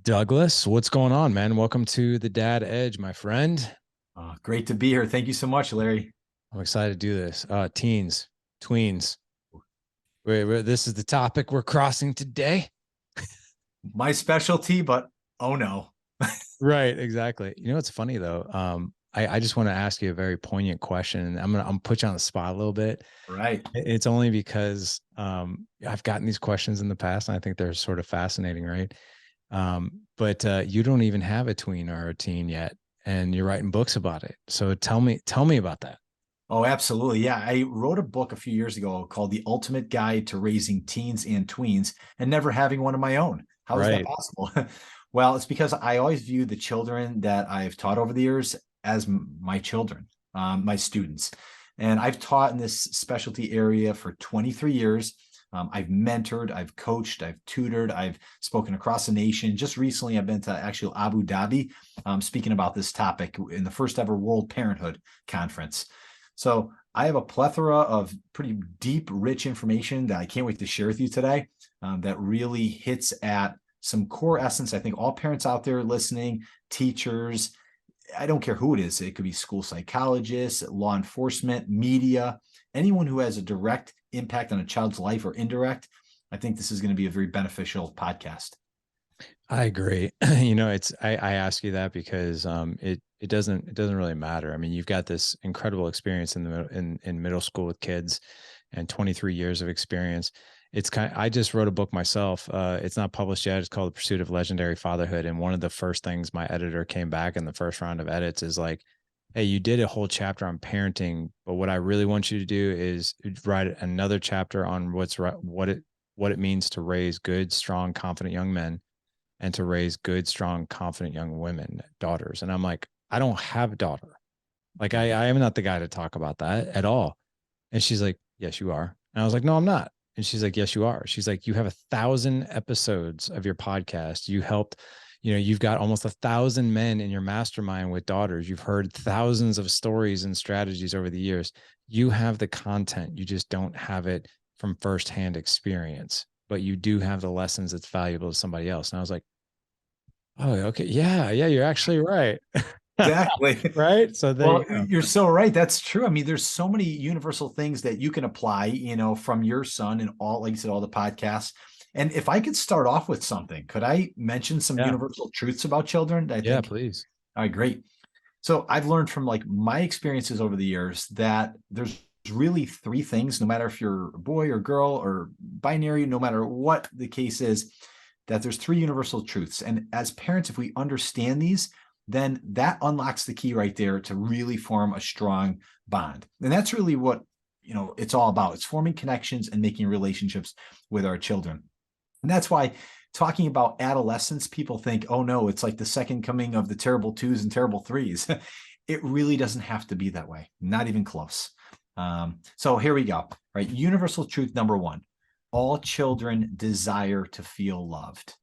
Douglas, what's going on, man? Welcome to the Dad Edge, my friend. Great to be here. Thank you so much, Larry. I'm excited to do this. Teens, tweens. This is the topic we're crossing today. My specialty, but oh no. Right, exactly. You know what's funny though? I just want to ask you a very poignant question, and I'm put you on the spot a little bit. Right. It's only because I've gotten these questions in the past, and I think they're sort of fascinating, right? But you don't even have a tween or a teen yet, and you're writing books about it. So tell me about that. Oh, absolutely. Yeah. I wrote a book a few years ago called The Ultimate Guide to Raising Teens and Tweens and Never Having One of My Own. How is that Right. possible? Well, it's because I always view the children that I've taught over the years as my children, my students. And I've taught in this specialty area for 23 years. I've mentored, I've coached, I've tutored, I've spoken across the nation. Just recently, I've been to actually Abu Dhabi speaking about this topic in the first ever World Parenthood Conference. So I have a plethora of pretty deep, rich information that I can't wait to share with you today that really hits at some core essence. I think all parents out there listening, teachers, I don't care who it is. It could be school psychologists, law enforcement, media, anyone who has a direct impact on a child's life or indirect. I think this is going to be a very beneficial podcast. I agree. I ask you that because it doesn't really matter. I mean, you've got this incredible experience in middle school with kids and 23 years of experience. I just wrote a book myself. It's not published yet. It's called The Pursuit of Legendary Fatherhood. And one of the first things my editor came back in the first round of edits is like, hey, you did a whole chapter on parenting, but what I really want you to do is write another chapter on what it means to raise good, strong, confident young men and to raise good, strong, confident young women, daughters. And I'm like, I don't have a daughter. Like I am not the guy to talk about that at all. And she's like, yes, you are. And I was like, no, I'm not. And she's like, yes, you are. She's like, you have 1,000 episodes of your podcast. You helped, you've got almost 1,000 men in your mastermind with daughters. You've heard thousands of stories and strategies over the years. You have the content. You just don't have it from firsthand experience, but you do have the lessons that's valuable to somebody else. And I was like, oh, okay. Yeah. Yeah. You're actually right. Exactly. Right. So there Well, you go. you're so right. That's true. I mean, there's so many universal things that you can apply, from your son and all, like you said, all the podcasts. And if I could start off with something, could I mention some Yeah. universal truths about children? I Yeah. think, Please. all right, great. So I've learned from like my experiences over the years that there's really three things, no matter if you're a boy or girl or binary, no matter what the case is, that there's three universal truths. And as parents, if we understand these, then that unlocks the key right there to really form a strong bond. And that's really what, it's all about. It's forming connections and making relationships with our children. And that's why talking about adolescence, people think, oh no, it's like the second coming of the terrible twos and terrible threes. It really doesn't have to be that way. Not even close. So here we go. Right. Universal truth number one, all children desire to feel loved.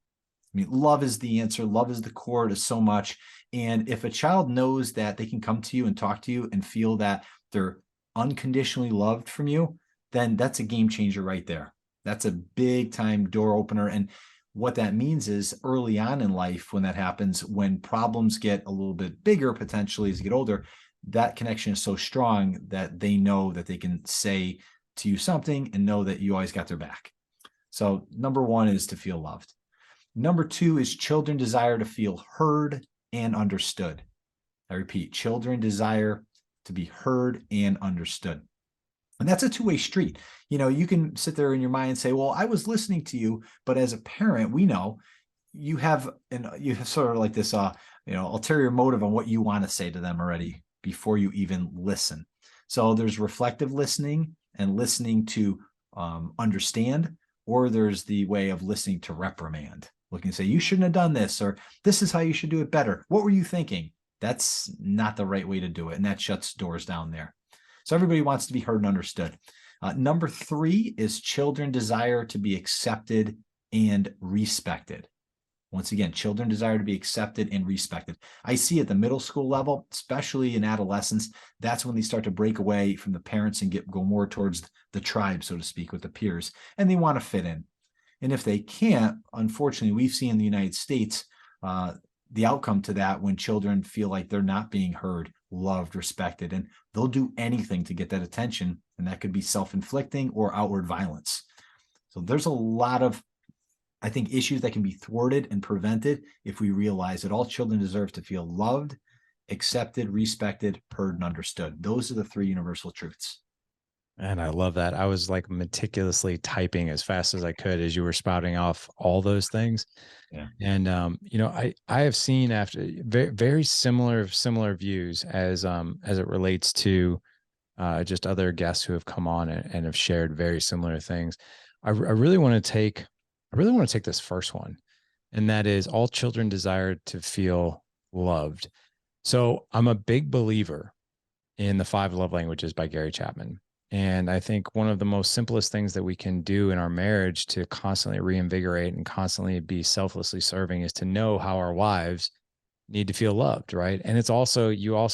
I mean, love is the answer. Love is the core to so much. And if a child knows that they can come to you and talk to you and feel that they're unconditionally loved from you, then that's a game changer right there. That's a big time door opener. And what that means is early on in life, when that happens, when problems get a little bit bigger, potentially as you get older, that connection is so strong that they know that they can say to you something and know that you always got their back. So number one is to feel loved. Number two is children desire to feel heard and understood. I repeat, children desire to be heard and understood. And that's a two-way street. You can sit there in your mind and say, well, I was listening to you, but as a parent, we know you have sort of like this ulterior motive on what you want to say to them already before you even listen. So there's reflective listening and listening to understand, or there's the way of listening to reprimand, looking and say, you shouldn't have done this, or this is how you should do it better. What were you thinking? That's not the right way to do it. And that shuts doors down there. So everybody wants to be heard and understood. Number three is children desire to be accepted and respected. Once again, children desire to be accepted and respected. I see at the middle school level, especially in adolescence, that's when they start to break away from the parents and go more towards the tribe, so to speak, with the peers, and they want to fit in. And if they can't, unfortunately, we've seen in the United States the outcome to that when children feel like they're not being heard, loved, respected, and they'll do anything to get that attention. And that could be self-inflicting or outward violence. So there's a lot of, I think, issues that can be thwarted and prevented if we realize that all children deserve to feel loved, accepted, respected, heard, and understood. Those are the three universal truths. And I love that. I was like meticulously typing as fast as I could as you were spouting off all those things. Yeah. And I have seen after very similar views as it relates to just other guests who have come on and have shared very similar things. I really want to take this first one, and that is all children desire to feel loved. So I'm a big believer in the Five Love Languages by Gary Chapman. And I think one of the most simplest things that we can do in our marriage to constantly reinvigorate and constantly be selflessly serving is to know how our wives need to feel loved, right? And it's also,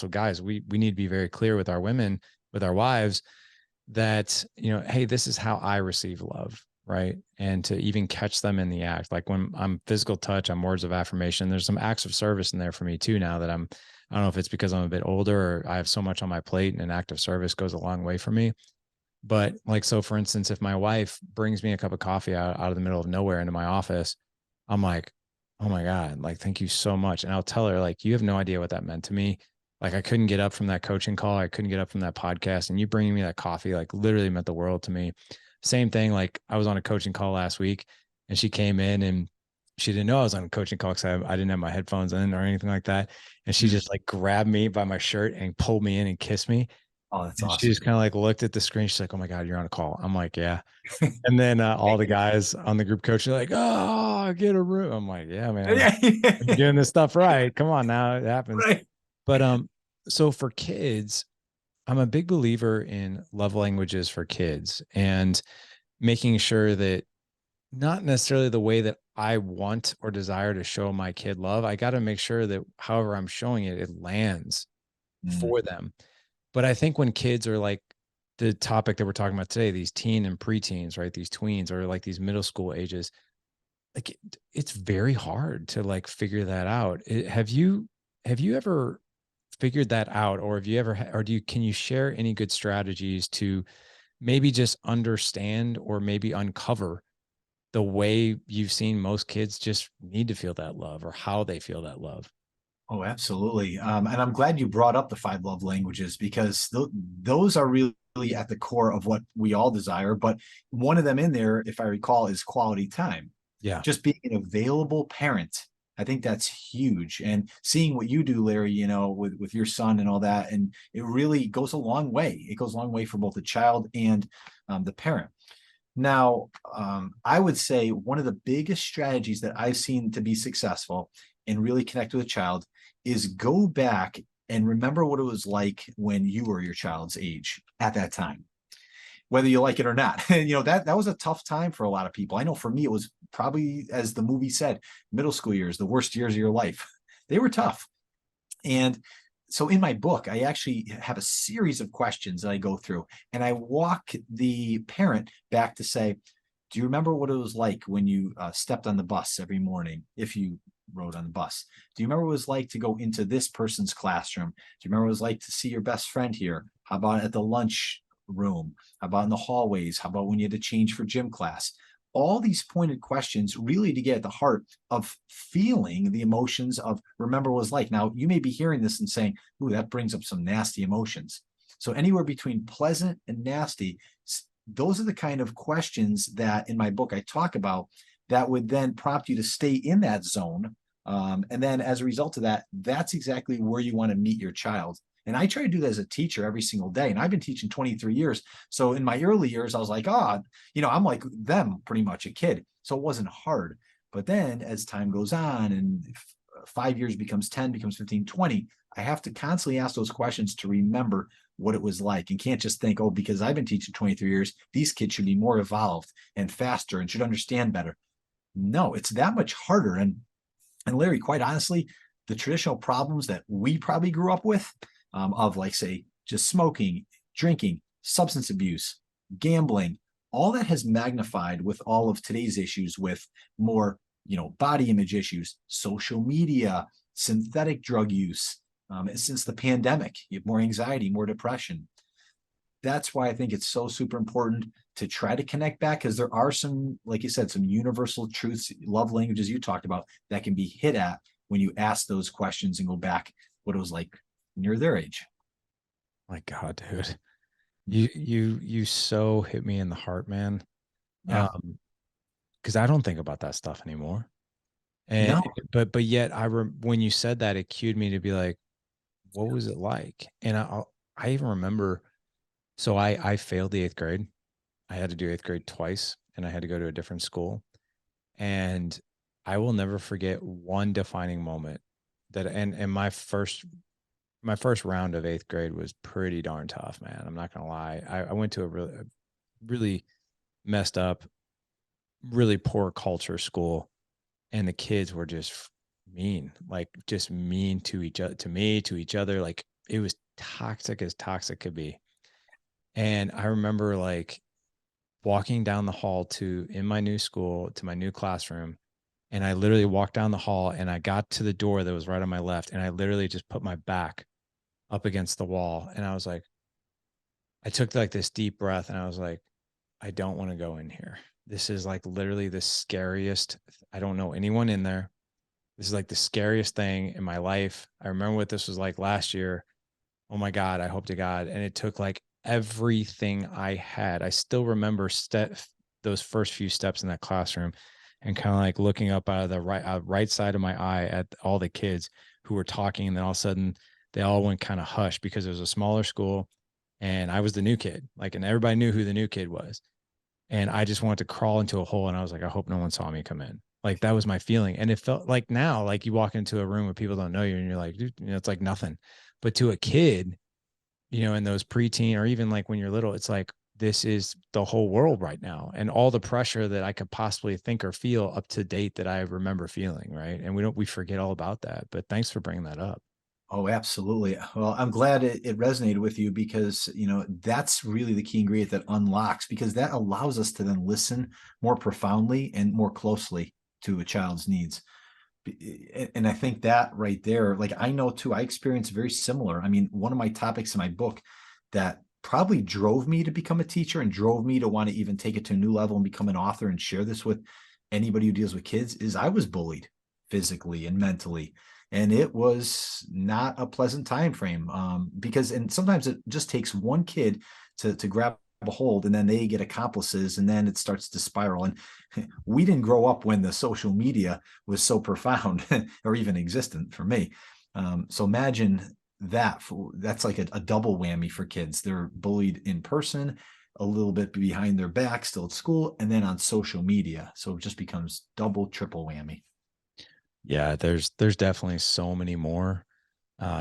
guys, we need to be very clear with our women, with our wives, that, hey, this is how I receive love, right? And to even catch them in the act. Like when I'm physical touch, I'm words of affirmation. There's some acts of service in there for me too now that I don't know if it's because I'm a bit older or I have so much on my plate, and an act of service goes a long way for me. But like, so for instance, if my wife brings me a cup of coffee out of the middle of nowhere into my office, I'm like, oh my God, like, thank you so much. And I'll tell her, like, you have no idea what that meant to me. Like, I couldn't get up from that coaching call. I couldn't get up from that podcast. And you bringing me that coffee, like, literally meant the world to me. Same thing. Like, I was on a coaching call last week and she came in and she didn't know I was on a coaching call because I didn't have my headphones in or anything like that. And she just like grabbed me by my shirt and pulled me in and kissed me. Oh, that's And she awesome. just kind of like looked at the screen. She's like, oh my God, you're on a call. I'm like, yeah. And then all the guys on the group coach are like, oh, get a room. I'm like, yeah, man, I'm Yeah. doing this stuff right. Come on now, it happens. Right. But so for kids, I'm a big believer in love languages for kids and making sure that not necessarily the way that I want or desire to show my kid love. I got to make sure that however I'm showing it, it lands Mm. for them. But I think when kids are like the topic that we're talking about today, these teen and preteens, right? These tweens or like these middle school ages, like it's very hard to like figure that out. Have you ever figured that out, or have you ever or can you share any good strategies to maybe just understand or maybe uncover the way you've seen most kids just need to feel that love or how they feel that love? Oh, absolutely. And I'm glad you brought up the five love languages because those are really at the core of what we all desire. But one of them in there, if I recall, is quality time. Yeah. Just being an available parent. I think that's huge. And seeing what you do, Larry, with your son and all that, and it really goes a long way. It goes a long way for both the child and the parent. Now, I would say one of the biggest strategies that I've seen to be successful and really connect with a child is go back and remember what it was like when you were your child's age at that time, whether you like it or not. That was a tough time for a lot of people. I know for me, it was probably, as the movie said, middle school years, the worst years of your life. They were tough. And so in my book, I actually have a series of questions that I go through, and I walk the parent back to say, do you remember what it was like when you stepped on the bus every morning, if you rode on the bus? Do you remember what it was like to go into this person's classroom? Do you remember what it was like to see your best friend here? How about at the lunch room? How about in the hallways? How about when you had to change for gym class? All these pointed questions really to get at the heart of feeling the emotions of remember what it was like. Now, you may be hearing this and saying, ooh, that brings up some nasty emotions. So anywhere between pleasant and nasty, those are the kind of questions that in my book I talk about that would then prompt you to stay in that zone. And then as a result of that, that's exactly where you want to meet your child. And I try to do that as a teacher every single day. And I've been teaching 23 years. So in my early years, I was like, I'm like them, pretty much a kid. So it wasn't hard. But then as time goes on and 5 years becomes 10, becomes 15, 20, I have to constantly ask those questions to remember what it was like, and can't just think, oh, because I've been teaching 23 years, these kids should be more evolved and faster and should understand better. No, it's that much harder. And Larry, quite honestly, the traditional problems that we probably grew up with, of like, say, just smoking, drinking, substance abuse, gambling, all that has magnified with all of today's issues with more body image issues, social media, synthetic drug use. Since the pandemic, you have more anxiety, more depression. That's why I think it's so super important to try to connect back, because there are some, like you said, some universal truths, love languages you talked about, that can be hit at when you ask those questions and go back what it was like when you're their age. My God, dude. You so hit me in the heart, man. Yeah. Because I don't think about that stuff anymore. And No. but yet when you said that, it cued me to be like, what was it like? And I even remember, so I failed the eighth grade. I had to do eighth grade twice, and I had to go to a different school. And I will never forget one defining moment that, and my first round of eighth grade was pretty darn tough, man. I'm not gonna lie. I went to a really messed up, really poor culture school, and the kids were just mean, like just mean to each other, to me, to each other. Like it was toxic as toxic could be. And I remember like walking down the hall to in my new school to my new classroom. And I literally walked down the hall and I got to the door that was right on my left. And I literally just put my back up against the wall. And I was like, I took like this deep breath and I was like, I don't want to go in here. This is like literally the scariest. I don't know anyone in there. This is like the scariest thing in my life. I remember what this was like last year. Oh my God, I hope to God. And it took like everything I had. I still remember those first few steps in that classroom and kind of like looking up out of the right side of my eye at all the kids who were talking. And then all of a sudden they all went kind of hush because it was a smaller school and I was the new kid. Like, and everybody knew who the new kid was. And I just wanted to crawl into a hole. And I was like, I hope no one saw me come in. Like that was my feeling. And it felt like now, like you walk into a room where people don't know you and you're like, dude, it's like nothing. But to a kid, in those preteen or even like when you're little, it's like, this is the whole world right now. And all the pressure that I could possibly think or feel up to date that I remember feeling. Right. And we forget all about that. But thanks for bringing that up. Oh, absolutely. Well, I'm glad it resonated with you, because, that's really the key ingredient that unlocks, because that allows us to then listen more profoundly and more closely to a child's needs. And I think that right there, like I know too, I experienced very similar. I mean, one of my topics in my book that probably drove me to become a teacher and drove me to want to even take it to a new level and become an author and share this with anybody who deals with kids is I was bullied physically and mentally. And it was not a pleasant time frame, because, and sometimes it just takes one kid to grab a hold, and then they get accomplices, and then it starts to spiral. And we didn't grow up when the social media was so profound or even existent for me. So imagine that's like a double whammy for kids. They're bullied in person, a little bit behind their back, still at school, and then on social media. So it just becomes double, triple whammy. Yeah. There's definitely so many more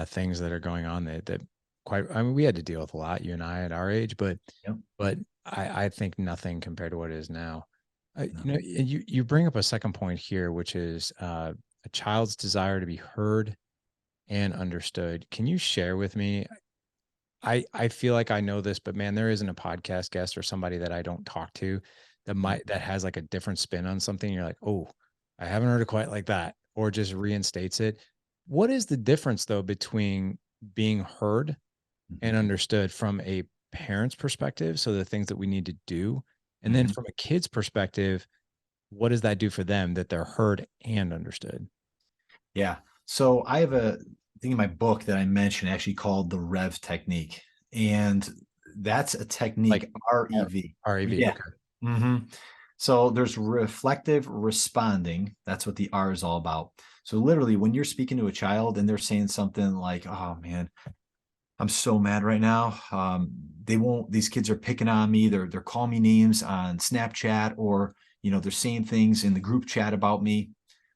things that are going on that quite, I mean, we had to deal with a lot, you and I at our age, but, Yep. but I think nothing compared to what it is now. No. You bring up a second point here, which is a child's desire to be heard and understood. Can you share with me? I feel like I know this, but man, there isn't a podcast guest or somebody that I don't talk to that has like a different spin on something. You're like, oh, I haven't heard it quite like that, or just reinstates it. What is the difference though between being heard and Mhm. understood from a parent's perspective? So the things that we need to do, and then Mhm. from a kid's perspective, what does that do for them that they're heard and understood? Yeah. So I have a thing in my book that I mentioned actually called the Rev technique. And that's a Like technique, REV. RAV. Yeah. Okay. hmm So there's reflective responding. That's what the R is all about. So literally, when you're speaking to a child and they're saying something like, "Oh man, I'm so mad right now. They won't. These kids are picking on me. They're calling me names on Snapchat, or they're saying things in the group chat about me."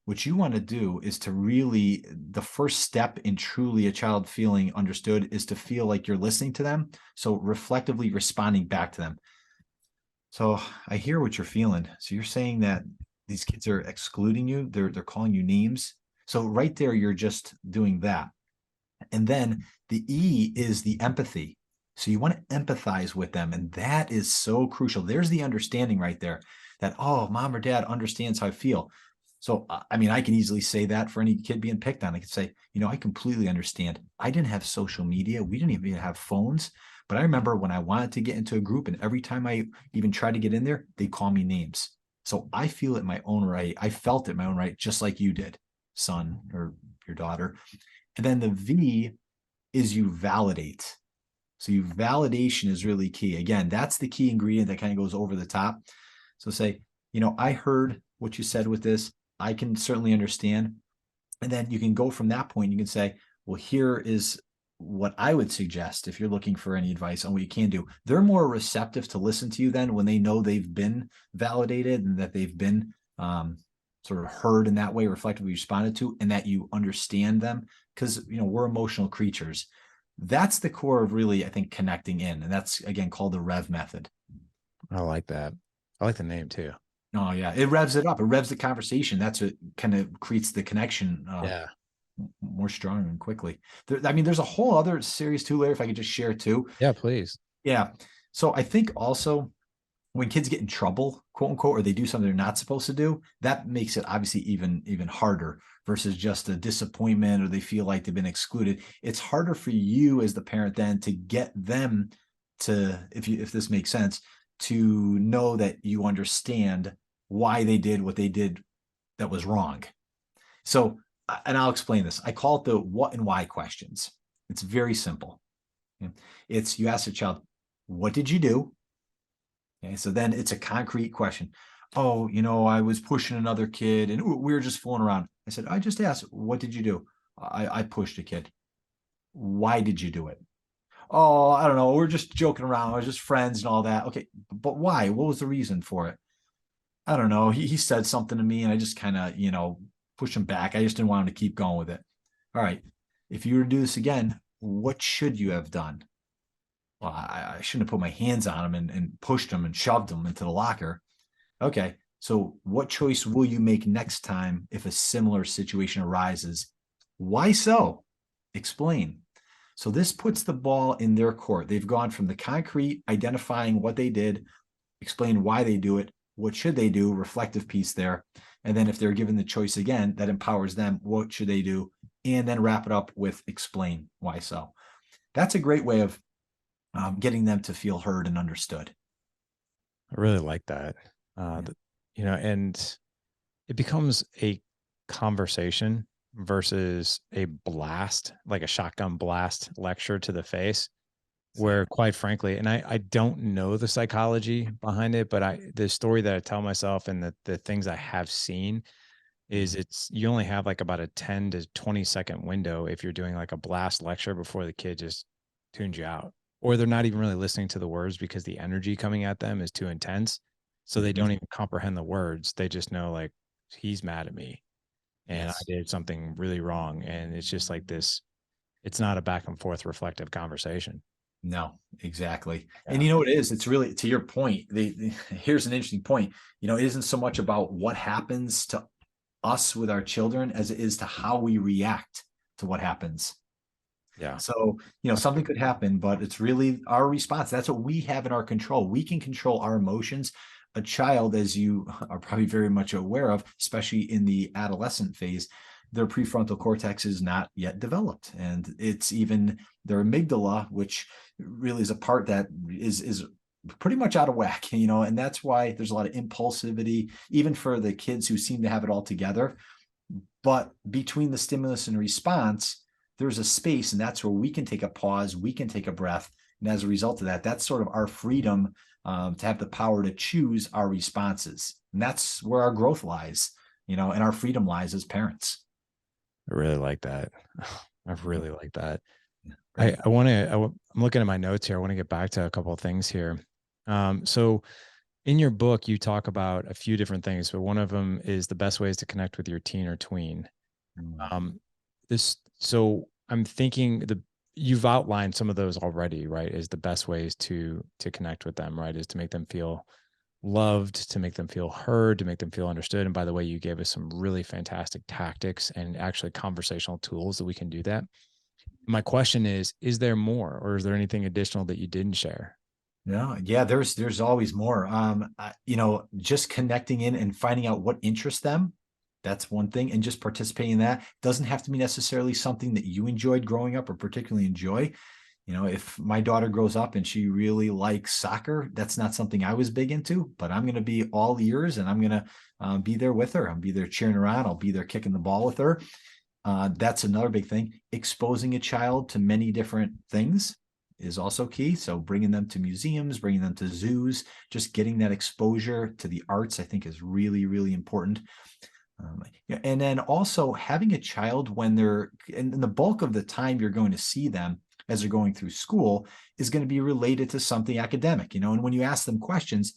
What you want to do is to really, the first step in truly a child feeling understood is to feel like you're listening to them. So reflectively responding back to them. So I hear what you're feeling. So you're saying that these kids are excluding you. They're calling you names. So right there, you're just doing that. And then the E is the empathy. So you want to empathize with them. And that is so crucial. There's the understanding right there that, oh, mom or dad understands how I feel. So, I mean, I can easily say that for any kid being picked on. I could say, I completely understand. I didn't have social media. We didn't even have phones. But I remember when I wanted to get into a group, and every time I even tried to get in there, they call me names. So I feel it my own right. I felt it my own right, just like you did, son or your daughter. And then the V is you validate. So you validation is really key. Again, that's the key ingredient that kind of goes over the top. So say, I heard what you said with this. I can certainly understand. And then you can go from that point. You can say, well, here is what I would suggest if you're looking for any advice on what you can do. They're more receptive to listen to you then when they know they've been validated and that they've been sort of heard in that way, reflectively responded to, and that you understand them. Because, we're emotional creatures. That's the core of really, I think, connecting in. And that's, again, called the REV method. I like that. I like the name too. Oh, yeah. It revs it up. It revs the conversation. That's what kind of creates the connection Yeah. more strong and quickly. There's a whole other series too, Larry, if I could just share too. Yeah, please. Yeah. So I think also when kids get in trouble, quote unquote, or they do something they're not supposed to do, that makes it obviously even harder versus just a disappointment or they feel like they've been excluded. It's harder for you as the parent then to get them to, if this makes sense, to know that you understand why they did what they did that was wrong. So, and I'll explain this. I call it the what and why questions. It's very simple. It's you ask a child, what did you do? Okay, so then it's a concrete question. Oh, I was pushing another kid and we were just fooling around. I said, I just asked, what did you do? I pushed a kid. Why did you do it? Oh, I don't know. We're just joking around. We're just friends and all that. Okay, but why? What was the reason for it? I don't know. He said something to me and I just kind of, pushed him back. I just didn't want him to keep going with it. All right. If you were to do this again, what should you have done? Well, I shouldn't have put my hands on him and pushed him and shoved him into the locker. Okay. So what choice will you make next time if a similar situation arises? Why so? Explain. So this puts the ball in their court. They've gone from the concrete, identifying what they did, explain why they do it, what should they do, reflective piece there. And then if they're given the choice again, that empowers them. What should they do? And then wrap it up with explain why so. That's a great way of getting them to feel heard and understood. I really like that. Yeah. And it becomes a conversation versus a blast, like a shotgun blast lecture to the face, where Exactly. quite frankly, and I don't know the psychology behind it, but the story that I tell myself and the things I have seen is you only have like about a 10 to 20-second window if you're doing like a blast lecture before the kid just tunes you out. Or they're not even really listening to the words because the energy coming at them is too intense. So they Mm-hmm. don't even comprehend the words. They just know like he's mad at me and I Yes. did something really wrong. And it's just like this, it's not a back and forth reflective conversation. No, exactly. And Yeah. it is, it's really to your point. Here's an interesting point. It isn't so much about what happens to us with our children as it is to how we react to what happens. Yeah. So, something could happen, but it's really our response. That's what we have in our control. We can control our emotions. A child, as you are probably very much aware of, especially in the adolescent phase, their prefrontal cortex is not yet developed. And it's even their amygdala, which really is a part that is pretty much out of whack, and that's why there's a lot of impulsivity, even for the kids who seem to have it all together. But between the stimulus and response, there's a space, and that's where we can take a pause, we can take a breath. And as a result of that, that's sort of our freedom to have the power to choose our responses. And that's where our growth lies, and our freedom lies as parents. I really like that. I Yeah, really like that. yeah, I, great. I want to, I'm looking at my notes here. I want to get back to a couple of things here. So in your book, you talk about a few different things, but one of them is the best ways to connect with your teen or tween. Mm. So I'm thinking you've outlined some of those already, right? Is the best ways to connect with them, right? Is to make them feel loved, to make them feel heard, to make them feel understood. And by the way, you gave us some really fantastic tactics and actually conversational tools that we can do that. My question is there more, or is there anything additional that you didn't share? Yeah, there's always more. Just connecting in and finding out what interests them. That's one thing. And just participating in that doesn't have to be necessarily something that you enjoyed growing up or particularly enjoy. You know, if my daughter grows up and she really likes soccer, that's not something I was big into, but I'm going to be all ears and I'm going to be there with her. I'll be there cheering her on. I'll be there kicking the ball with her. That's another big thing. Exposing a child to many different things is also key. So bringing them to museums, bringing them to zoos, just getting that exposure to the arts, I think is really, really important. Yeah, and then also having a child when they're, and the bulk of the time you're going to see them as they're going through school is going to be related to something academic, you know, and when you ask them questions,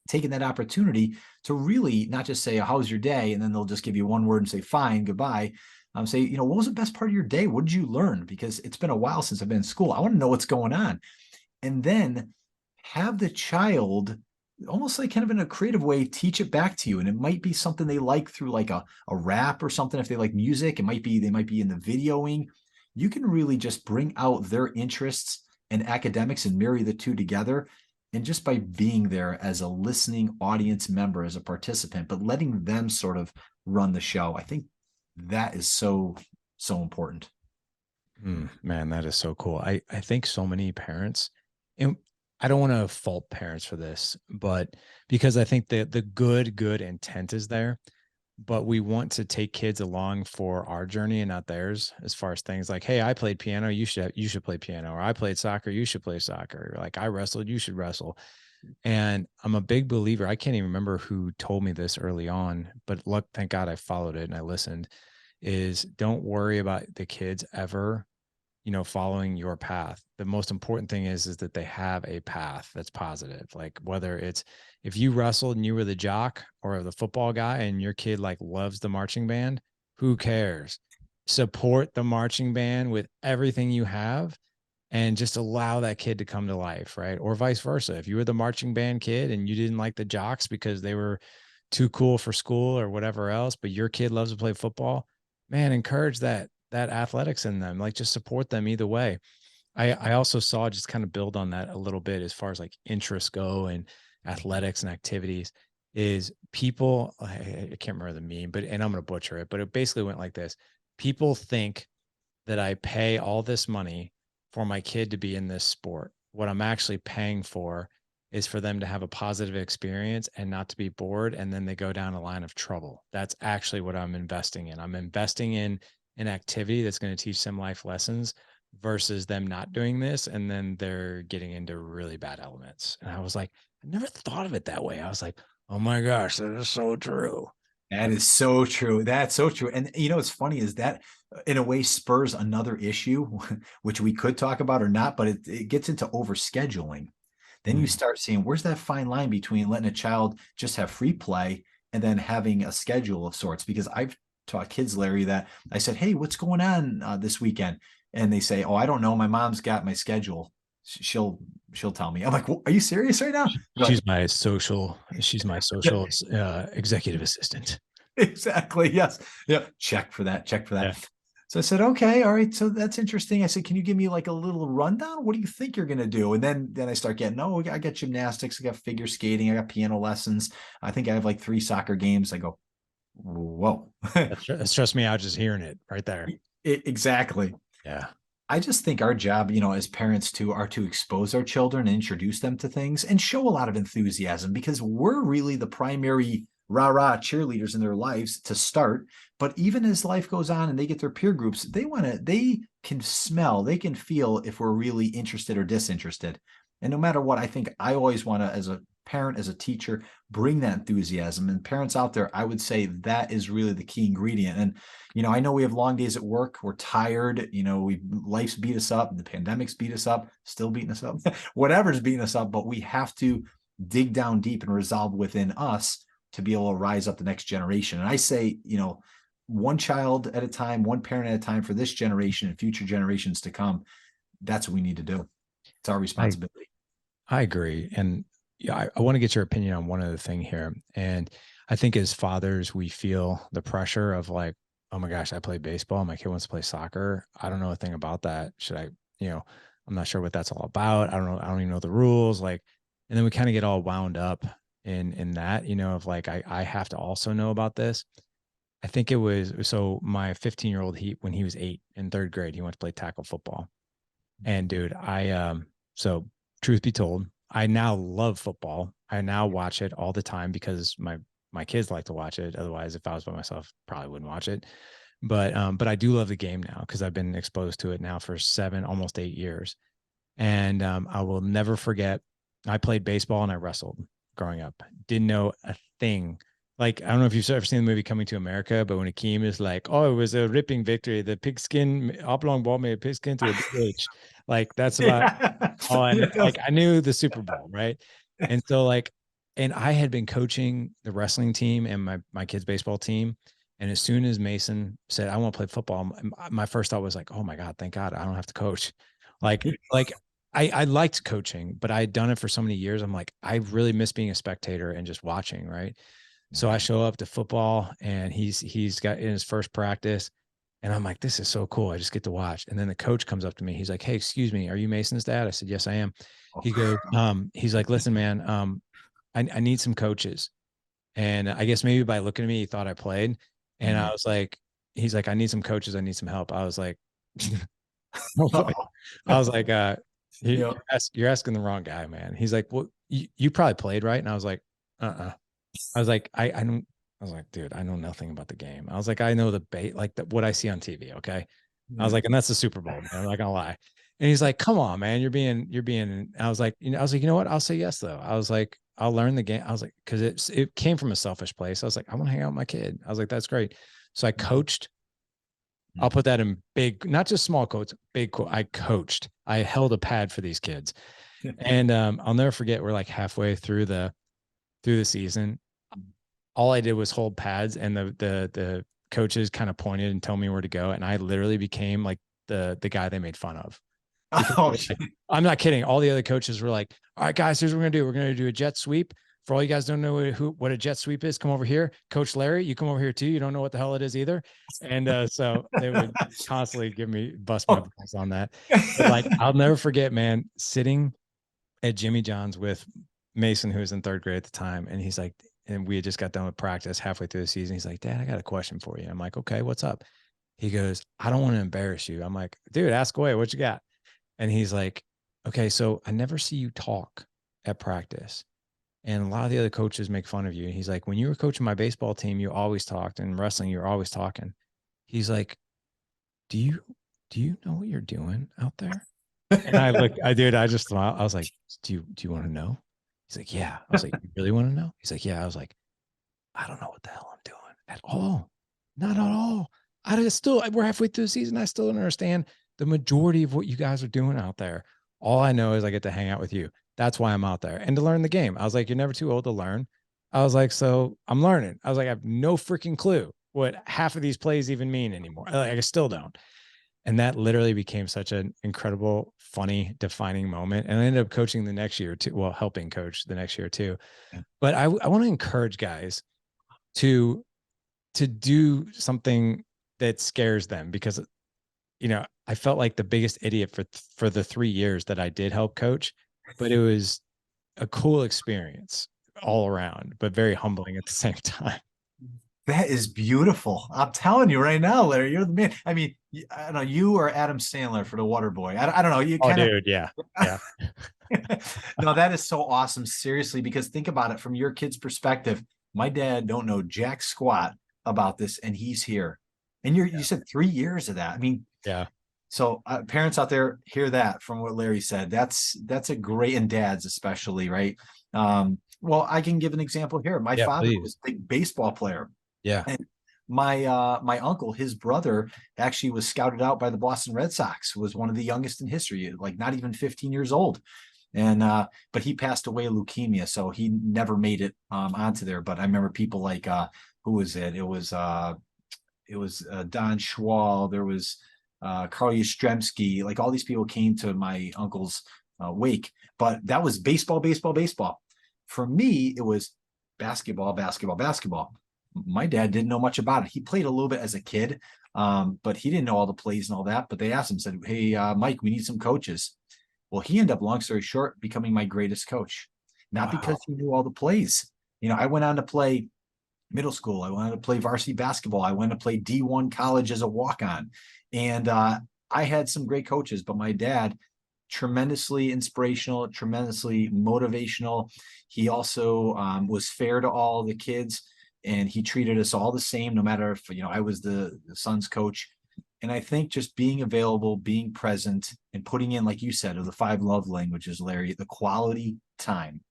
taking that opportunity to really not just say, how's your day? And then they'll just give you one word and say, fine, goodbye. Say, you know, what was the best part of your day? What did you learn? Because it's been a while since I've been in school. I want to know what's going on. And then have the child almost like kind of in a creative way teach it back to you, and it might be something they like through like a rap or something. If they like music, it might be they might be in the videoing. You can really just bring out their interests and academics and marry the two together, and just by being there as a listening audience member, as a participant, but letting them sort of run the show, I think that is so important. Man, that is so cool. I think so many parents, and I don't want to fault parents for this, but because I think the good intent is there, but we want to take kids along for our journey and not theirs, as far as things like, hey, I played piano, you should play piano, or I played soccer, you should play soccer, or like I wrestled, you should wrestle. And I'm a big believer. I can't even remember who told me this early on, but look, thank God I followed it and I listened. Is don't worry about the kids ever, following your path. The most important thing is that they have a path that's positive. Like whether it's if you wrestled and you were the jock or the football guy and your kid like loves the marching band, who cares? Support the marching band with everything you have and just allow that kid to come to life, right? Or vice versa. If you were the marching band kid and you didn't like the jocks because they were too cool for school or whatever else, but your kid loves to play football, man, encourage that athletics in them. Like just support them either way. I also saw, just kind of build on that a little bit as far as like interests go and athletics and activities, is people, I can't remember the meme, but and I'm gonna butcher it, but it basically went like this. People think that I pay all this money for my kid to be in this sport. What I'm actually paying for is for them to have a positive experience and not to be bored. And then they go down a line of trouble. That's actually what I'm investing in. I'm investing in an activity that's going to teach them life lessons versus them not doing this. And then they're getting into really bad elements. And I was like, I never thought of it that way. I was like, oh my gosh, that is so true. That is so true. That's so true. And you know, what's funny is that in a way spurs another issue, which we could talk about or not, but it gets into overscheduling. Then you Mm. start seeing where's that fine line between letting a child just have free play and then having a schedule of sorts. Because I've taught kids, Larry, that I said, hey, what's going on this weekend? And they say, oh, I don't know. My mom's got my schedule. She'll she'll tell me. I'm like, are you serious right now? They're like, She's my social executive assistant. exactly. Yes. Yeah. Check for that. Check for Yeah. that. So I said, okay, all right. So that's interesting. I said, can you give me like a little rundown? What do you think you're gonna do? And then I start getting, oh, I got gymnastics, I got figure skating, I got piano lessons. I think I have like 3 soccer games. I go, whoa. That stressed me out just hearing it right there. Exactly. Yeah. I just think our job, you know, as parents too, are to expose our children and introduce them to things and show a lot of enthusiasm, because we're really the primary rah-rah cheerleaders in their lives to start. But even as life goes on and they get their peer groups, they can smell, they can feel if we're really interested or disinterested. And no matter what, I think I always want to, as a parent, as a teacher, bring that enthusiasm. And parents out there, I would say that is really the key ingredient. And you know, I know we have long days at work. We're tired. You know, life's beat us up. The pandemic's beat us up, still beating us up, whatever's beating us up. But we have to dig down deep and resolve within us to be able to rise up the next generation. And I say, you know, one child at a time, one parent at a time for this generation and future generations to come. That's what we need to do. It's our I responsibility. I agree. And yeah, I want to get your opinion on one other thing here. And I think as fathers, we feel the pressure of like, oh my gosh, I play baseball. My kid wants to play soccer. I don't know a thing about that. Should I, you know, I'm not sure what that's all about. I don't know. I don't even know the rules. Like, and then we kind of get all wound up in that, of like, I have to also know about this. I think it was, so my 15-year-old, when he was 8 in third grade, he went to play tackle football. And dude, so truth be told, I now love football. I now watch it all the time because my kids like to watch it. Otherwise, if I was by myself, probably wouldn't watch it. But I do love the game now because I've been exposed to it now for 7, almost 8 years. And I will never forget. I played baseball and I wrestled growing up. Didn't know a thing. Like, I don't know if you've ever seen the movie Coming to America, but when Akeem is like, "Oh, it was a ripping victory. The pigskin oblong ball made a pigskin to a ditch." Like, that's about Yeah. all I knew. Like, I knew the Super Bowl, right? And so, like, and I had been coaching the wrestling team and my kids' baseball team. And as soon as Mason said, "I want to play football," my first thought was like, "Oh my God, thank God I don't have to coach." Like I liked coaching, but I had done it for so many years. I'm like, I really miss being a spectator and just watching, right? So I show up to football and he's got in his first practice and I'm like, this is so cool. I just get to watch. And then the coach comes up to me. He's like, "Hey, excuse me, are you Mason's dad?" I said, "Yes, I am." He goes, he's like, "Listen, man, I need some coaches." And I guess maybe by looking at me, he thought I played. And I was like, he's like, "I need some coaches. I need some help." I was like, no way. I was like, Yeah. you're asking the wrong guy, man. He's like, "Well, you probably played, right?" And I was like, "Uh-uh." I was like, I don't, I was like, "Dude, I know nothing about the game." I was like, "I know the bait, like what I see on TV." Okay. I was Yeah. like, and that's the Super Bowl, man. I'm not gonna lie. And he's like, "Come on, man. You're being, I was like, you know what? I'll say yes, though. I was like, I'll learn the game. I was like, because it came from a selfish place. I was like, I want to hang out with my kid. I was like, that's great. So I coached. I'll put that in big, not just small quotes, big quote. I coached. I held a pad for these kids. And I'll never forget, we're like halfway through the season. All I did was hold pads and the coaches kind of pointed and told me where to go. And I literally became like the guy they made fun of because Oh, like, I'm not kidding. All the other coaches were like, "All right, guys, here's what we're gonna do. We're gonna do a jet sweep. For all you guys don't know what a jet sweep is, come over here. Coach Larry, you come over here too. You don't know what the hell it is either." And so they would constantly bust my oh. balls on that. But like, I'll never forget, man, sitting at Jimmy John's with Mason, who was in third grade at the time, and he's like, and we had just got done with practice halfway through the season. He's like, "Dad, I got a question for you." I'm like, "Okay, what's up?" He goes, "I don't want to embarrass you." I'm like, "Dude, ask away. What you got?" And he's like, "Okay, so I never see you talk at practice. And a lot of the other coaches make fun of you." And he's like, "When you were coaching my baseball team, you always talked. And wrestling, you were always talking." He's like, "Do you know what you're doing out there?" And I did, I just smiled. I was like, "Do you want to know?" He's like, "Yeah." I was like, "You really want to know?" He's like, "Yeah." I was like, "I don't know what the hell I'm doing at all. Not at all. We're halfway through the season. I still don't understand the majority of what you guys are doing out there. All I know is I get to hang out with you. That's why I'm out there and to learn the game." I was like, "You're never too old to learn." I was like, "So I'm learning." I was like, "I have no freaking clue what half of these plays even mean anymore. Like, I still don't." And that literally became such an incredible, funny, defining moment. And I ended up coaching the next year too. Well, helping coach the next year too. But I want to encourage guys to do something that scares them because I felt like the biggest idiot for the 3 years that I did help coach, but it was a cool experience all around, but very humbling at the same time. That is beautiful. I'm telling you right now, Larry, you're the man. I mean, I don't know, you or Adam Sandler for the Water Boy. I don't know. You Oh, kind of dude, yeah, yeah, no, that is so awesome. Seriously, because think about it from your kid's perspective. My dad don't know jack squat about this, and he's here. And you said 3 years of that. I mean, yeah, so parents out there hear that from what Larry said. That's a great, and dads especially, right? Well, I can give an example here. My yeah. father Please, was a big baseball player, yeah. and my uncle, his brother, actually was scouted out by the Boston Red Sox, was one of the youngest in history, like not even 15 years old. And but he passed away of leukemia, so he never made it onto there. But I remember people like who was it? It was Don Schwal. There was Carl Yastrzemski. Like all these people came to my uncle's wake. But that was baseball, baseball, baseball. For me, it was basketball, basketball, basketball. My dad didn't know much about it. He played a little bit as a kid, but he didn't know all the plays and all that. But they asked him, said, "Hey, Mike, we need some coaches." Well, he ended up, long story short, becoming my greatest coach. Not because Wow. he knew all the plays. I went on to play middle school. I wanted to play varsity basketball. I wanted to play D1 college as a walk-on. And I had some great coaches, but my dad, tremendously inspirational, tremendously motivational. He also was fair to all the kids, and he treated us all the same, no matter if, I was the son's coach. And I think just being available, being present, and putting in, like you said, of the 5 love languages, Larry, the quality time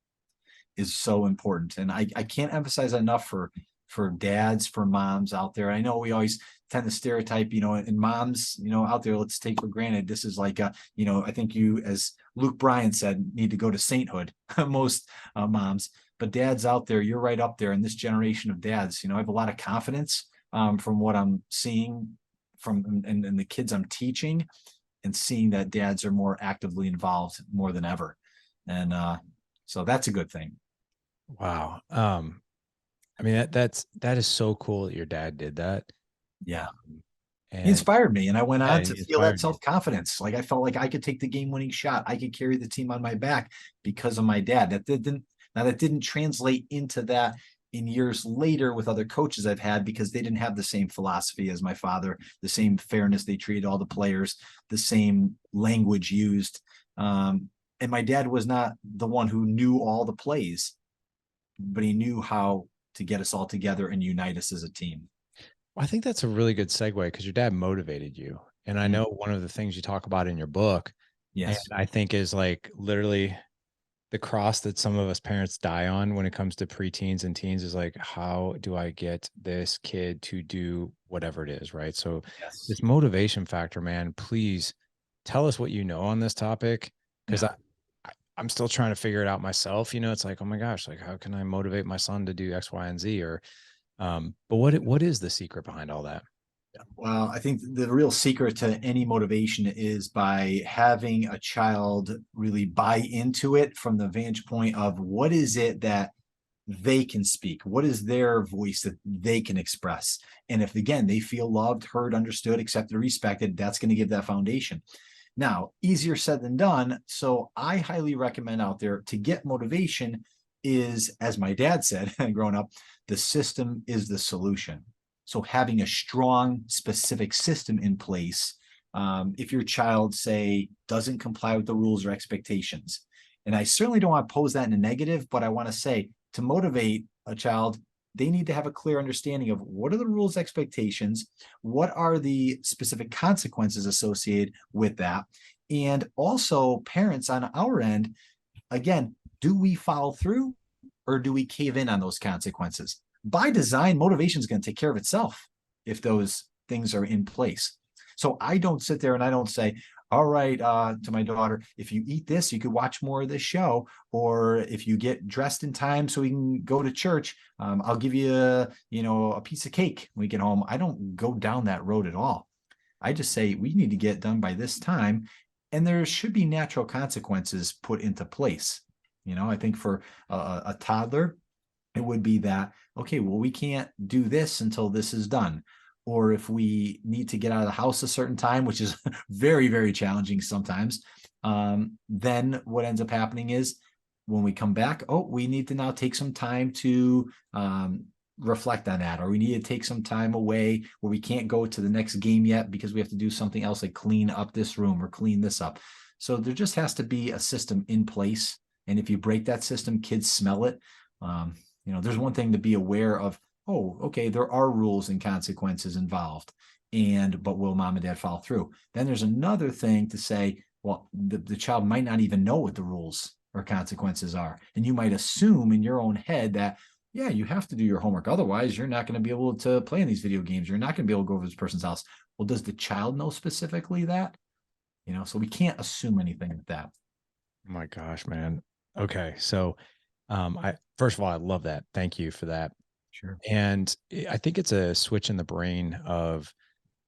is so important. And I can't emphasize enough for dads, for moms out there. I know we always tend to stereotype, and moms, out there, let's take for granted. This is like I think you, as Luke Bryan said, need to go to sainthood, most moms. But dads out there, you're right up there in this generation of dads. I have a lot of confidence from what I'm seeing from and the kids I'm teaching, and seeing that dads are more actively involved more than ever. And so that's a good thing. Wow. I mean, that is so cool that your dad did that. Yeah. Um, He and inspired me, and I went yeah, on to he feel that inspired you. self-confidence. Like I felt like I could take the game-winning shot. I could carry the team on my back because of my dad. That didn't translate into that in years later with other coaches I've had, because they didn't have the same philosophy as my father, the same fairness they treated all the players, the same language used. And my dad was not the one who knew all the plays, but he knew how to get us all together and unite us as a team. Well, I think that's a really good segue because your dad motivated you. And I Mm, know one of the things you talk about in your book, and yes. I think is like literally the cross that some of us parents die on when it comes to preteens and teens is like, how do I get this kid to do whatever it is? Right. So, Yes. this motivation factor, man, please tell us what you know on this topic. Cause Yeah. I'm still trying to figure it out myself. It's like, oh my gosh, like, how can I motivate my son to do X, Y, and Z? Or, but what is the secret behind all that? Well, I think the real secret to any motivation is by having a child really buy into it from the vantage point of what is it that they can speak? What is their voice that they can express? And if, again, they feel loved, heard, understood, accepted, respected, that's going to give that foundation. Now, easier said than done. So I highly recommend out there to get motivation is, as my dad said, growing up, the system is the solution. So having a strong, specific system in place, if your child, say, doesn't comply with the rules or expectations, and I certainly don't want to pose that in a negative, but I want to say to motivate a child, they need to have a clear understanding of what are the rules, expectations, what are the specific consequences associated with that. And also, parents on our end, again, do we follow through or do we cave in on those consequences? By design, motivation is going to take care of itself if those things are in place. So I don't sit there and I don't say, all right, to my daughter, if you eat this, you could watch more of this show. Or if you get dressed in time so we can go to church, I'll give you a piece of cake when we get home. I don't go down that road at all. I just say we need to get done by this time, and there should be natural consequences put into place. I think for a toddler, it would be that, okay, well, we can't do this until this is done. Or if we need to get out of the house a certain time, which is very, very challenging sometimes, then what ends up happening is when we come back, oh, we need to now take some time to reflect on that, or we need to take some time away where we can't go to the next game yet because we have to do something else, like clean up this room or clean this up. So there just has to be a system in place. And if you break that system, kids smell it. There's one thing to be aware of, oh, okay, there are rules and consequences involved. But will mom and dad follow through? Then there's another thing to say, well, the child might not even know what the rules or consequences are. And you might assume in your own head that, yeah, you have to do your homework. Otherwise, you're not going to be able to play in these video games. You're not going to be able to go over this person's house. Well, does the child know specifically that? So we can't assume anything with that. Oh my gosh, man. Okay. So, I first of all, I love that. Thank you for that. Sure. And I think it's a switch in the brain of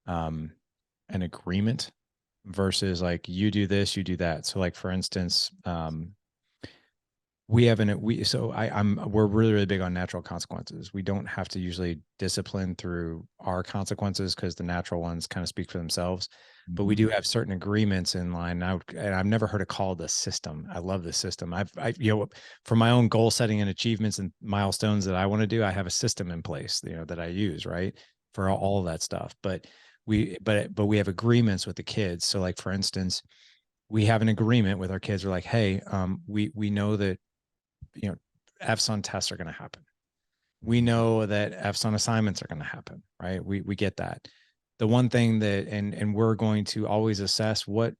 um, an agreement versus like you do this, you do that. So, like for instance, we're really, really big on natural consequences. We don't have to usually discipline through our consequences because the natural ones kind of speak for themselves. But we Mhm. do have certain agreements in line. And I've never heard it called a system. I love the system. For my own goal setting and achievements and milestones that I want to do, I have a system in place, that I use, right, for all of that stuff. But we have agreements with the kids. So, like, for instance, we have an agreement with our kids. We're like, hey, we know that you know, F's on tests are going to happen. We know that F's on assignments are going to happen, right? We get that. The one thing that, and we're going to always assess what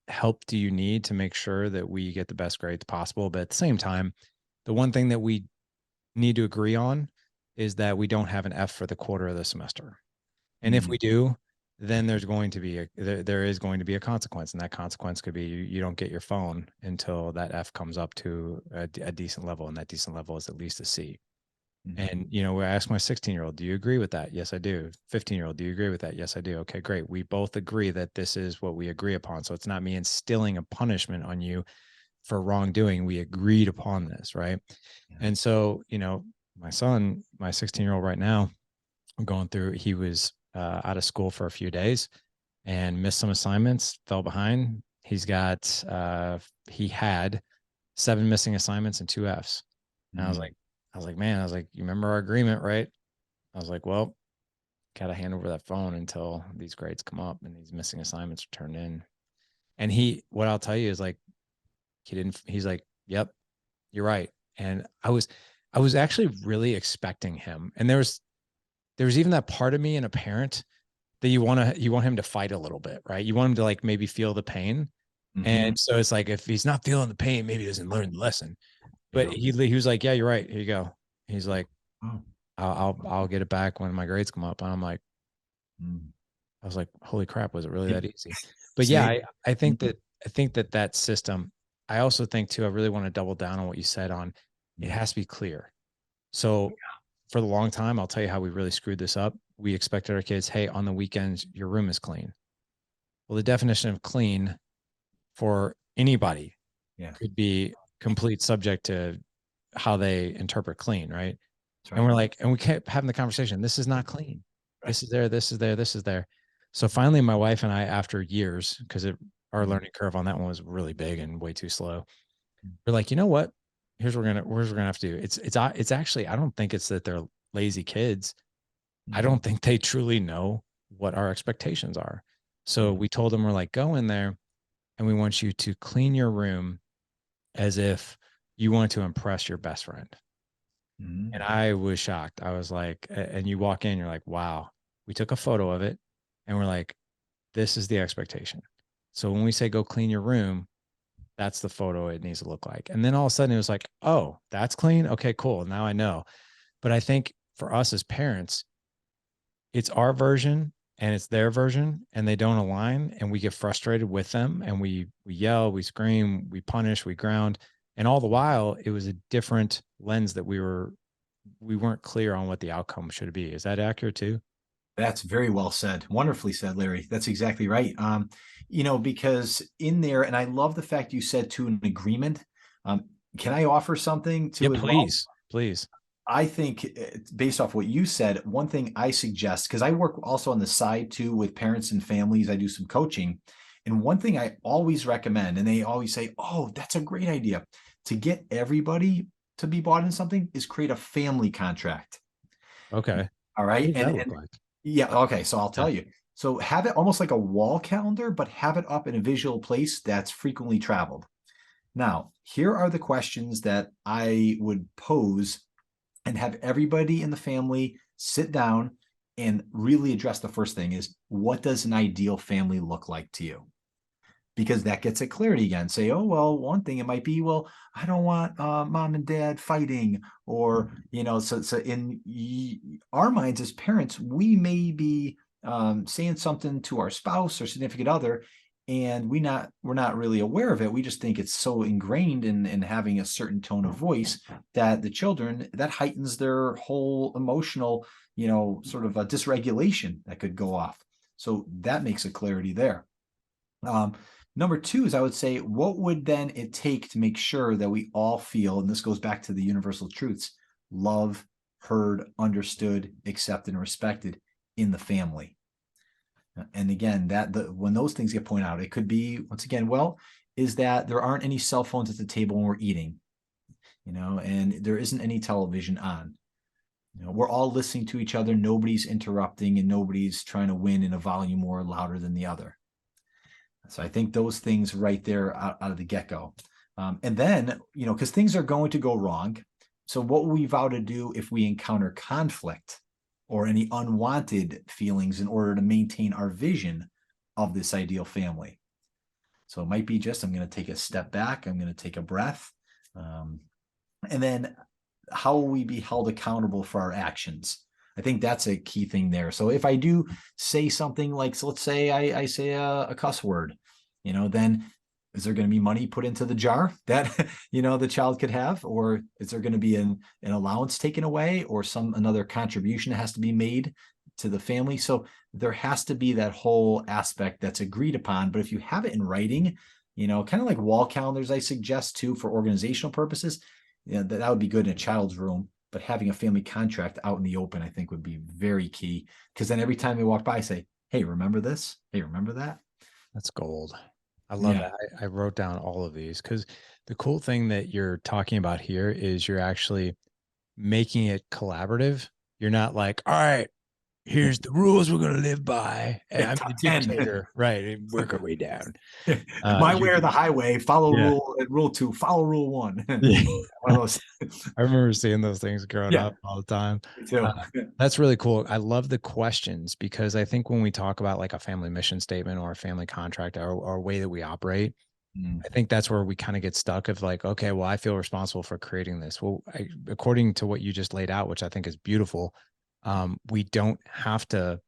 help do you need to make sure that we get the best grades possible. But at the same time, the one thing that we need to agree on is that we don't have an F for the quarter of the semester. And if we Mhm. do, then there is going to be a consequence, and that consequence could be you don't get your phone until that F comes up to a decent level, and that decent level is at least a C. Mhm. And we ask my 16-year-old, do you agree with that? Yes, I do. 15-year-old, do you agree with that? Yes, I do. Okay, great. We both agree that this is what we agree upon. So it's not me instilling a punishment on you for wrongdoing. We agreed upon this, right? Yeah. And so, my son, my 16-year-old right now, going through, he was out of school for a few days and missed some assignments, fell behind. He had 7 missing assignments and 2 Fs. And Mhm. man, you remember our agreement, right? I was like, well, got to hand over that phone until these grades come up and these missing assignments are turned in. And what I'll tell you is, like, he's like, yep, you're right. And I was actually really expecting him. And there was even that part of me and a parent that you want him to fight a little bit, right? You want him to, like, maybe feel the pain. And Mhm. so it's like, if he's not feeling the pain, maybe he doesn't learn the lesson. But Yeah. he was like, yeah, you're right. Here you go. He's like, Oh. I'll get it back when my grades come up. And I'm like, Mm. I was like, holy crap, was it really Yeah. that easy? But yeah, See? I think Mhm. that system, I also think too, I really want to double down on what you said on, it Mhm. has to be clear. So for the long time, I'll tell you how we really screwed this up. We expected our kids, hey, on the weekends, your room is clean. Well, the definition of clean for anybody Yeah. could be complete subject to how they interpret clean, right? That's And right. we're like, and we kept having the conversation. This is not clean. Right. This is there. This is there. This is there. So finally, my wife and I, after years, because our Mhm. learning curve on that one was really big and way too slow, Mhm. we're like, you know what? Here's what we're gonna have to do. It's actually, I don't think it's that they're lazy kids. I Mhm. don't think they truly know what our expectations are. So Yeah. we told them, we're like, go in there and we want you to clean your room as if you want to impress your best friend. And Mhm. I was shocked. I was like, and you walk in, you're like, wow, we took a photo of it and we're like, this is the expectation. So when we say go clean your room, that's the photo it needs to look like. And then all of a sudden it was like, oh, that's clean. Okay, cool. Now I know. But I think for us as parents, it's our version and it's their version and they don't align, and we get frustrated with them, and we yell, we scream, we punish, we ground. And all the while it was a different lens that we weren't clear on what the outcome should be. Is that accurate too? That's very well said. Wonderfully said, Larry. That's exactly right. Because in there, and I love the fact you said to an agreement. Um, can I offer something Yeah, too as well? please. Please. I think based off what you said, one thing I suggest, because I work also on the side too with parents and families, I do some coaching. And one thing I always recommend, and they always say, oh, that's a great idea to get everybody to be bought in something, is create a family contract. Okay. All What right. does that look like? Yeah, okay. So I'll Yeah. tell you. So have it almost like a wall calendar, but have it up in a visual place that's frequently traveled. Now, here are the questions that I would pose and have everybody in the family sit down and really address. The first thing is, what does an ideal family look like to you? Because that gets it clarity again. Say, oh, well, one thing it might be, well, I don't want mom and dad fighting, or, so in our minds as parents, we may be saying something to our spouse or significant other, and we're not really aware of it. We just think it's so ingrained in having a certain tone of voice that the children, that heightens their whole emotional, sort of a dysregulation that could go off. So that makes a clarity there. Um, Number two is I would say, what would then it take to make sure that we all feel, and this goes back to the universal truths, love, heard, understood, accepted, and respected in the family. And again, when those things get pointed out, it could be, once again, well, is that there aren't any cell phones at the table when we're eating, and there isn't any television on. We're all listening to each other. Nobody's interrupting and nobody's trying to win in a volume more louder than the other. So I think those things right there out of the get-go. And then, because things are going to go wrong. So what will we vow to do if we encounter conflict or any unwanted feelings in order to maintain our vision of this ideal family? So it might be just, I'm going to take a step back. I'm going to take a breath. And then how will we be held accountable for our actions? I think that's a key thing there. So if I do say something like, so let's say I say a cuss word, then is there going to be money put into the jar that, the child could have? Or is there going to be an allowance taken away or another contribution that has to be made to the family? So there has to be that whole aspect that's agreed upon. But if you have it in writing, kind of like wall calendars, I suggest too, for organizational purposes, that would be good in a child's room. But having a family contract out in the open, I think would be very key. Because then every time they walk by, I say, hey, remember this? Hey, remember that? That's gold. I love Yeah. that. I wrote down all of these because the cool thing that you're talking about here is you're actually making it collaborative. You're not like, all right, here's the rules we're going to live by. And I'm the Top 10. dictator, right? And work our way down. My way You're, or the highway, follow yeah. rule 2, follow rule 1. Yeah. One of those. I remember seeing those things growing Yeah, up all the time. me too. That's really cool. I love the questions because I think when we talk about like a family mission statement or a family contract or a way that we operate, Mm, I think that's where we kind of get stuck of like, okay, well, I feel responsible for creating this. Well, according to what you just laid out, which I think is beautiful, we don't have to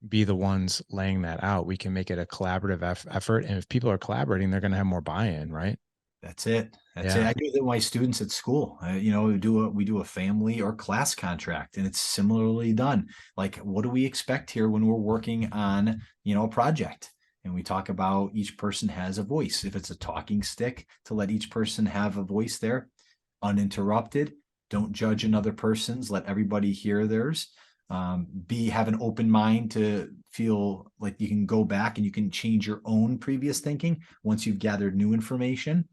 be the ones laying that out. We can make it a collaborative effort. And if people are collaborating, they're going to have more buy-in, right? That's it. That's it. Yeah. I do that with my students at school. We do a family or class contract, and it's similarly done. Like, what do we expect here when we're working on, a project? And we talk about each person has a voice. If it's a talking stick, to let each person have a voice there, uninterrupted. Don't judge another person's. Let everybody hear theirs. Have an open mind to feel like you can go back and you can change your own previous thinking once you've gathered new information.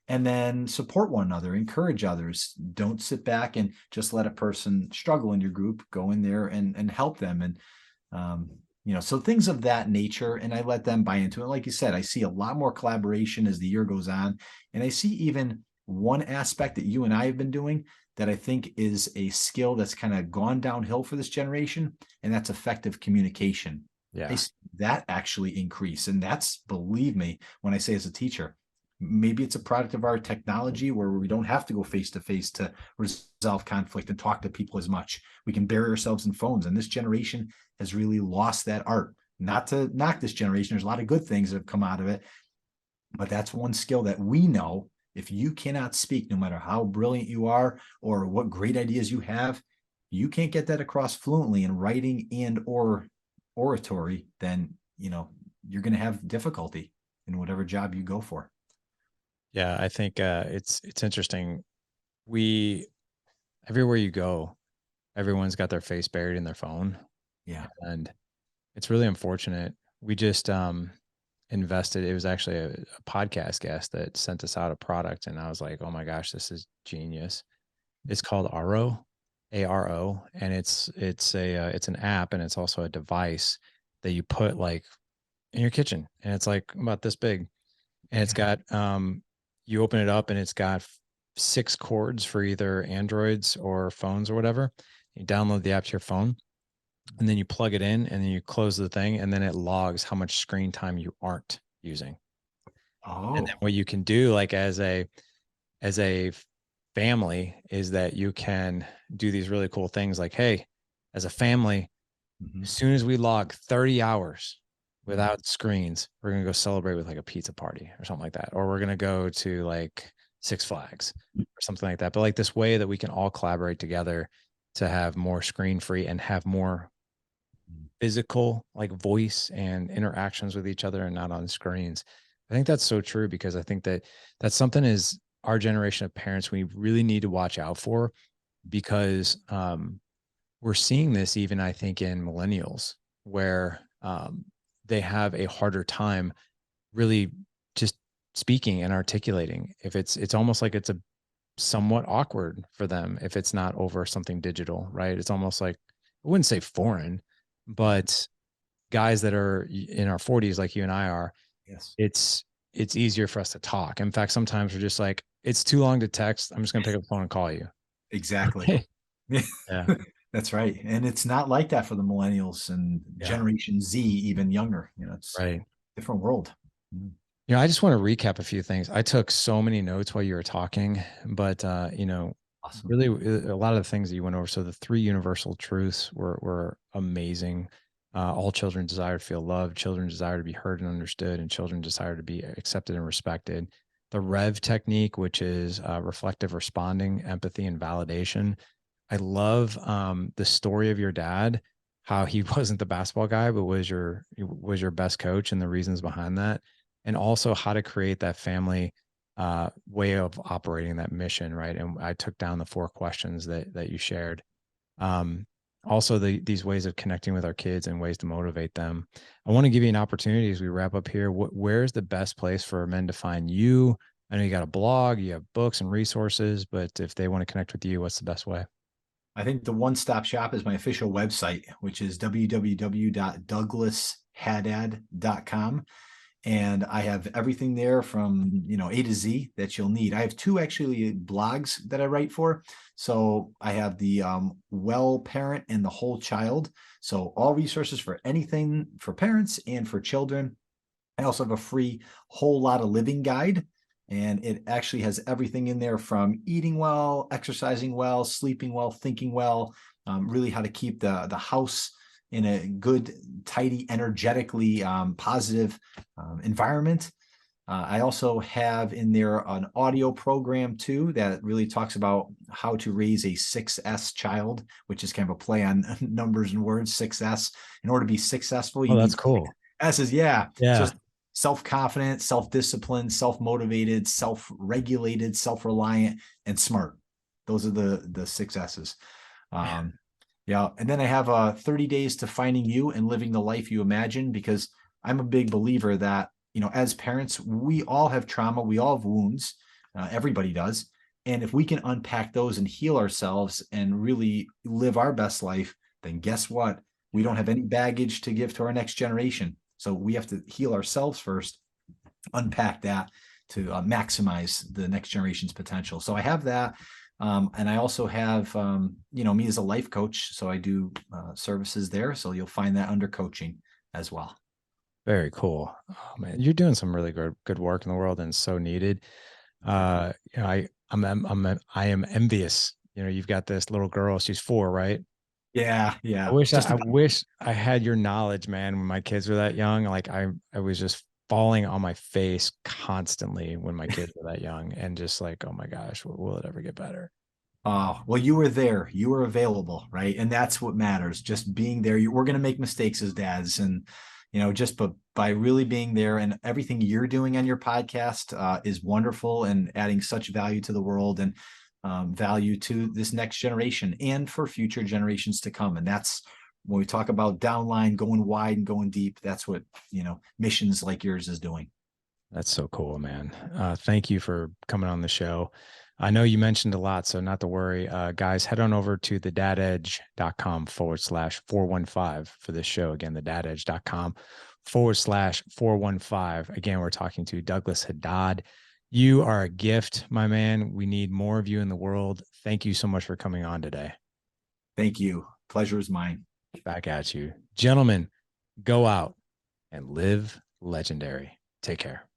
And then support one another, encourage others. Don't sit back and just let a person struggle in your group. Go in there and help them. And so things of that nature. And I let them buy into it. Like you said, I see a lot more collaboration as the year goes on. And I see even one aspect that you and I have been doing that I think is a skill that's kind of gone downhill for this generation, and that's effective communication. I Yeah. see that actually increase. And that's, believe me, when I say as a teacher, maybe it's a product of our technology where we don't have to go face to face to resolve conflict and talk to people as much. We can bury ourselves in phones. And this generation has really lost that art. Not to knock this generation, there's a lot of good things that have come out of it. But that's one skill that we know, if you cannot speak, no matter how brilliant you are or what great ideas you have, you can't get that across fluently in writing and or oratory, then you're going to have difficulty in whatever job you go for. Yeah. I think it's interesting. We everywhere you go, everyone's got their face buried in their phone. Yeah. And it's really unfortunate. We just invested. It was actually a podcast guest that sent us out a product, and I was like, "Oh my gosh, this is genius!" It's called Aro, ARO, and it's an app, and it's also a device that you put like in your kitchen, and it's like about this big, and it's got you open it up, and it's got 6 cords for either Androids or phones or whatever. You download the app to your phone, and then you plug it in and then you close the thing, and then it logs how much screen time you aren't using. And then Oh. what you can do like as a family is that you can do these really cool things like, hey, as a family, Mhm. as soon as we log 30 hours Mhm. without screens, we're going to go celebrate with like a pizza party or something like that. Or we're going to go to like Six Flags or something like that. But like this way that we can all collaborate together to have more screen free and have more physical like voice and interactions with each other and not on screens. I think that's so true, because I think that that's something is our generation of parents we really need to watch out for, because we're seeing this even, I think, in millennials, where they have a harder time really just speaking and articulating. If it's almost like it's a somewhat awkward for them if it's not over something digital, right? It's almost like, I wouldn't say foreign, but guys that are in our 40s like you and I are, Yes, it's easier for us to talk. In fact, sometimes we're just like, it's too long to text. I'm just gonna pick up the phone and call you. exactly. Okay. Yeah. That's right. And it's not like that for the millennials and Yeah. Generation Z, even younger. It's Right. a different world. Mm. I just want to recap a few things. I took so many notes while you were talking, but Awesome. really a lot of the things that you went over. So the three universal truths were amazing. All children desire to feel loved, children desire to be heard and understood, and children desire to be accepted and respected. The REV technique, which is reflective responding, empathy, and validation. I love the story of your dad, how he wasn't the basketball guy, but was your best coach, and the reasons behind that, and also how to create that family way of operating, that mission, right? And I took down the 4 questions that you shared. Um, Also, these ways of connecting with our kids and ways to motivate them. I want to give you an opportunity as we wrap up here. Where's the best place for men to find you? I know you got a blog, you have books and resources, but if they want to connect with you, what's the best way? I think the one stop shop is my official website, which is www.douglashaddad.com. And I have everything there from A to Z that you'll need. I have two actually blogs that I write for. So I have the Well Parent and the Whole Child. So all resources for anything for parents and for children. I also have a free whole lot of living guide, and it actually has everything in there from eating well, exercising well, sleeping well, thinking well, really how to keep the house in a good, tidy, energetically positive environment. I also have in there an audio program too that really talks about how to raise a 6S child, which is kind of a play on numbers and words, 6S. In order to be successful, Oh, you that's need cool. S's, yeah. So Yeah. self-confident, self-disciplined, self-motivated, self-regulated, self-reliant, and smart. Those are the 6 S's. Um, yeah. And then I have 30 days to finding you and living the life you imagine, because I'm a big believer that, as parents, we all have trauma, we all have wounds, everybody does. And if we can unpack those and heal ourselves and really live our best life, then guess what? We don't have any baggage to give to our next generation. So we have to heal ourselves first, unpack that to maximize the next generation's potential. So I have that. And I also have, me as a life coach. So I do services there. So you'll find that under coaching as well. Very cool. Oh man, you're doing some really good work in the world, and so needed. I am envious. You've got this little girl. She's 4, right? Yeah. I Yeah. wish I, Just I about. wish I had your knowledge, man. When my kids were that young, like I was just falling on my face constantly when my kids were that young, and just like, oh my gosh, will it ever get better? Oh, well, you were there. You were available, right? And that's what matters. Just being there. We're going to make mistakes as dads. And, just by really being there, and everything you're doing on your podcast is wonderful and adding such value to the world, and value to this next generation and for future generations to come. And that's when we talk about downline, going wide and going deep. That's what, missions like yours is doing. That's so cool, man. Thank you for coming on the show. I know you mentioned a lot, so not to worry. Guys, head on over to thedadedge.com/415 for this show. Again, thedadedge.com/415. Again, we're talking to Douglas Haddad. You are a gift, my man. We need more of you in the world. Thank you so much for coming on today. Thank you. Pleasure is mine. Back at you. Gentlemen, go out and live legendary. Take care.